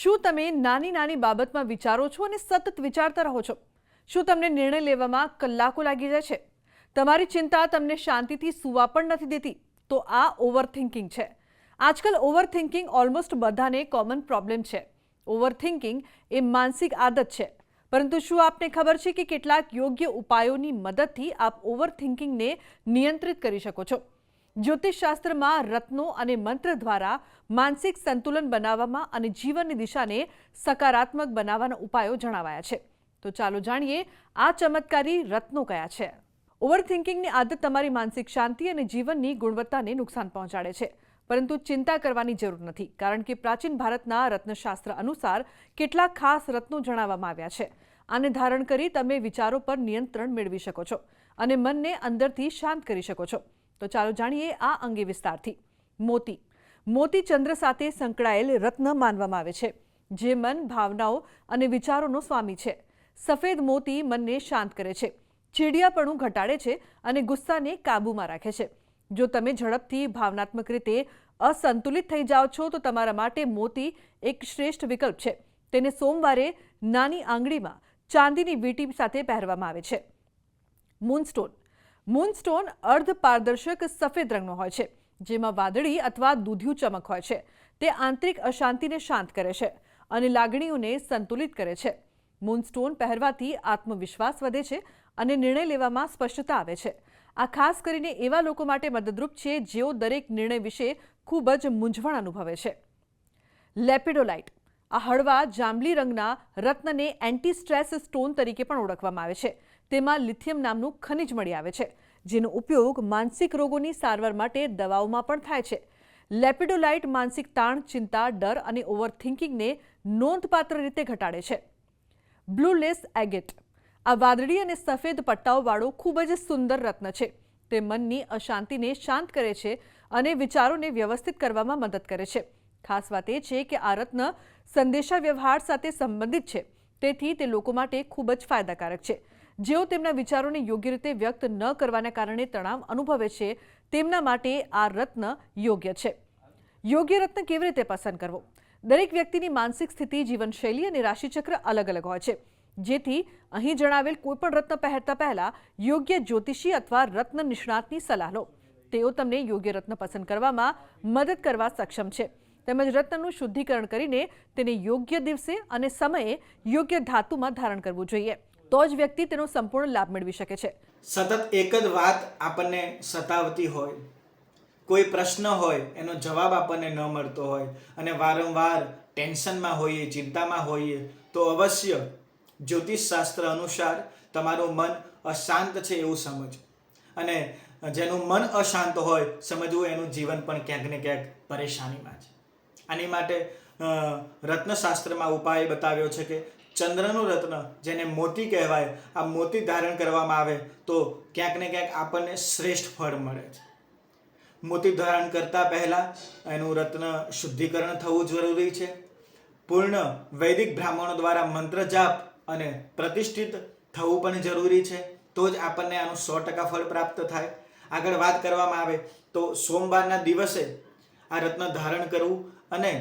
શું તમે નાની નાની બાબતમાં વિચારો છો અને સતત વિચારતા રહો છો? શું તમને નિર્ણય લેવામાં કલાકો લાગી જાય છે? તમારી ચિંતા તમને શાંતિથી સૂવા પણ નથી દેતી? તો આ ઓવરથિંકિંગ છે. આજકાલ ઓવરથિંકિંગ ઓલમોસ્ટ બધાને કોમન પ્રોબ્લેમ છે. ઓવરથિંકિંગ એ માનસિક આદત છે. પરંતુ શું આપને ખબર છે કે કેટલાક યોગ્ય ઉપાયોની મદદથી આપ ઓવરથિંકિંગને નિયંત્રિત કરી શકો છો? જ્યોતિષશાસ્ત્રમાં રત્નો અને મંત્ર દ્વારા માનસિક સંતુલન બનાવવામાં અને જીવનની દિશાને સકારાત્મક બનાવવાના ઉપાયો જણાવાયા છે. તો ચાલો જાણીએ આ ચમત્કારી રત્નો કયા છે. ઓવરથિંકિંગની આદત તમારી માનસિક શાંતિ અને જીવનની ગુણવત્તાને નુકસાન પહોંચાડે છે. પરંતુ ચિંતા કરવાની જરૂર નથી, કારણ કે પ્રાચીન ભારતના રત્નશાસ્ત્ર અનુસાર કેટલાક ખાસ રત્નો જણાવવામાં આવ્યા છે. આને ધારણ કરી તમે વિચારો પર નિયંત્રણ મેળવી શકો છો અને મનને અંદરથી શાંત કરી શકો છો. તો ચાલો જાણીએ આ અંગે વિસ્તારથી. મોતી. મોતી ચંદ્ર સાથે સંકળાયેલ રત્ન માનવામાં આવે છે, જે મન, ભાવનાઓ અને વિચારોનો સ્વામી છે. સફેદ મોતી મનને શાંત કરે છે, ચીડિયાપણું ઘટાડે છે અને ગુસ્સાને કાબૂમાં રાખે છે. જો તમે ઝડપથી ભાવનાત્મક રીતે અસંતુલિત થઈ જાઓ છો તો તમારા માટે મોતી એક શ્રેષ્ઠ વિકલ્પ છે. તેને સોમવારે નાની આંગળીમાં ચાંદીની વીંટી સાથે પહેરવામાં આવે છે. મૂનસ્ટોન. મૂનસ્ટોન અર્ધ પારદર્શક સફેદ રંગનો હોય છે, જેમાં વાદળી અથવા દૂધિયું ચમક હોય છે. તે આંતરિક અશાંતિને શાંત કરે છે અને લાગણીઓને સંતુલિત કરે છે. મૂનસ્ટોન પહેરવાથી આત્મવિશ્વાસ વધે છે અને નિર્ણય લેવામાં સ્પષ્ટતા આવે છે. આ ખાસ કરીને એવા લોકો માટે મદદરૂપ છે જેઓ દરેક નિર્ણય વિશે ખૂબ જ મૂંઝવણ અનુભવે છે. લેપિડોલાઇટ. આ હળવા જાંબલી રંગના રત્નને એન્ટી સ્ટ્રેસ સ્ટોન તરીકે પણ ઓળખવામાં આવે છે. તેમાં લિથિયમ નામનું ખનિજ મળી આવે છે, જેનો ઉપયોગ માનસિક રોગોની સારવાર માટે દવાઓમાં પણ થાય છે. લેપિડોલાઇટ માનસિક તાણ, ચિંતા, ડર અને ઓવરથિંકિંગને નોંધપાત્ર રીતે ઘટાડે છે. Blue lace agate. આ વાદળી અને સફેદ પટ્ટાઓવાળો ખૂબ જ સુંદર રત્ન છે. તે મનની અશાંતિને શાંત કરે છે અને વિચારોને વ્યવસ્થિત કરવામાં મદદ કરે છે. ખાસ વાત એ છે કે આ રત્ન સંદેશાવ્યવહાર સાથે સંબંધિત છે, તેથી તે લોકો માટે ખૂબ જ ફાયદાકારક છે. જેઓ તેમના વિચારોને યોગ્ય રીતે વ્યક્ત ન કરવાના કારણે તણાવ અનુભવે છે, તેમના માટે આ રત્ન યોગ્ય છે. યોગ્ય રત્ન કેવી રીતે પસંદ કરવો? દરેક વ્યક્તિની માનસિક સ્થિતિ, જીવનશૈલી અને રાશિચક્ર અલગ અલગ હોય છે. જેથી અહીં જણાવેલ કોઈપણ રત્ન પહેરતા પહેલા યોગ્ય જ્યોતિષી અથવા રત્ન નિષ્ણાતની સલાહ લો. તેઓ તમને યોગ્ય રત્ન પસંદ કરવામાં મદદ કરવા સક્ષમ છે. તેમજ રત્નનું શુદ્ધિકરણ કરીને તેને યોગ્ય દિવસે અને સમયે યોગ્ય ધાતુમાં ધારણ કરવું જોઈએ. તો જ વ્યક્તિ તેનો સંપૂર્ણ લાભ મેળવી શકે છે. સતત એક જ વાત આપણને સતાવતી હોય, કોઈ પ્રશ્ન હોય એનો જવાબ આપણને ન મળતો હોય અને વારંવાર ટેન્શનમાં હોઈએ, ચિંતામાં હોઈએ, તો અવશ્ય જ્યોતિષશાસ્ત્ર અનુસાર તમારું મન અશાંત છે એવું સમજ. અને જેનું મન અશાંત હોય, સમજવું એનું જીવન પણ ક્યાંક ને ક્યાંક પરેશાનીમાં છે. આની માટે રત્નશાસ્ત્રમાં ઉપાય બતાવ્યો છે કે ચંદ્રનું રત્ન, જેને મોતી કહેવાય, આ મોતી ધારણ કરવામાં આવે તો ક્યાંક ને ક્યાંક આપણને શ્રેષ્ઠ ફળ મળે છે. મોતી ધારણ કરતાં પહેલાં એનું રત્ન શુદ્ધિકરણ થવું જરૂરી છે. પૂર્ણ વૈદિક બ્રાહ્મણો દ્વારા મંત્ર જાપ અને પ્રતિષ્ઠિત થવું પણ જરૂરી છે. તો જ આપણને આનું 100% ફળ પ્રાપ્ત થાય. આગળ વાત કરવામાં આવે તો સોમવારના દિવસે આ રત્ન ધારણ કરવું અને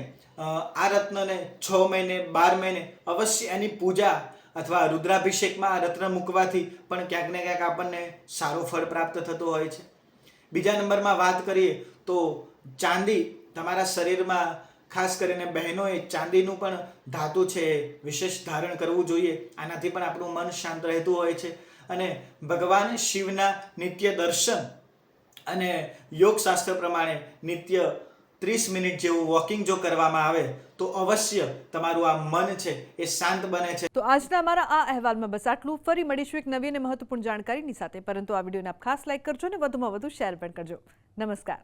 આ રત્નને 6 મહિને 12 મહિને અવશ્ય એની પૂજા અથવા રુદ્રાભિષેકમાં આ રત્ન મૂકવાથી પણ ક્યાંક ને ક્યાંક આપણને સારું ફળ પ્રાપ્ત થતું હોય છે. બીજા નંબરમાં વાત કરીએ તો ચાંદી. તમારા શરીરમાં ખાસ કરીને બહેનોએ ચાંદીનું પણ ધાતુ છે વિશેષ ધારણ કરવું જોઈએ. આનાથી પણ આપણું મન શાંત રહેતું હોય છે. અને ભગવાન શિવના નિત્ય દર્શન અને યોગશાસ્ત્ર પ્રમાણે નિત્ય 30 મિનિટ જેવું વોકિંગ જો કરવામાં આવે તો અવશ્ય તમારું આ મન છે એ શાંત બને છે. તો આજના અમારા આ અહેવાલમાં બસ આટલું. ફરી મળીશું એક નવી અને મહત્વપૂર્ણ જાણકારીની સાથે. પરંતુ આ વિડીયોને આપ ખાસ લાઇક કરજો અને વધુમાં વધુ શેર પણ કરજો. નમસ્કાર.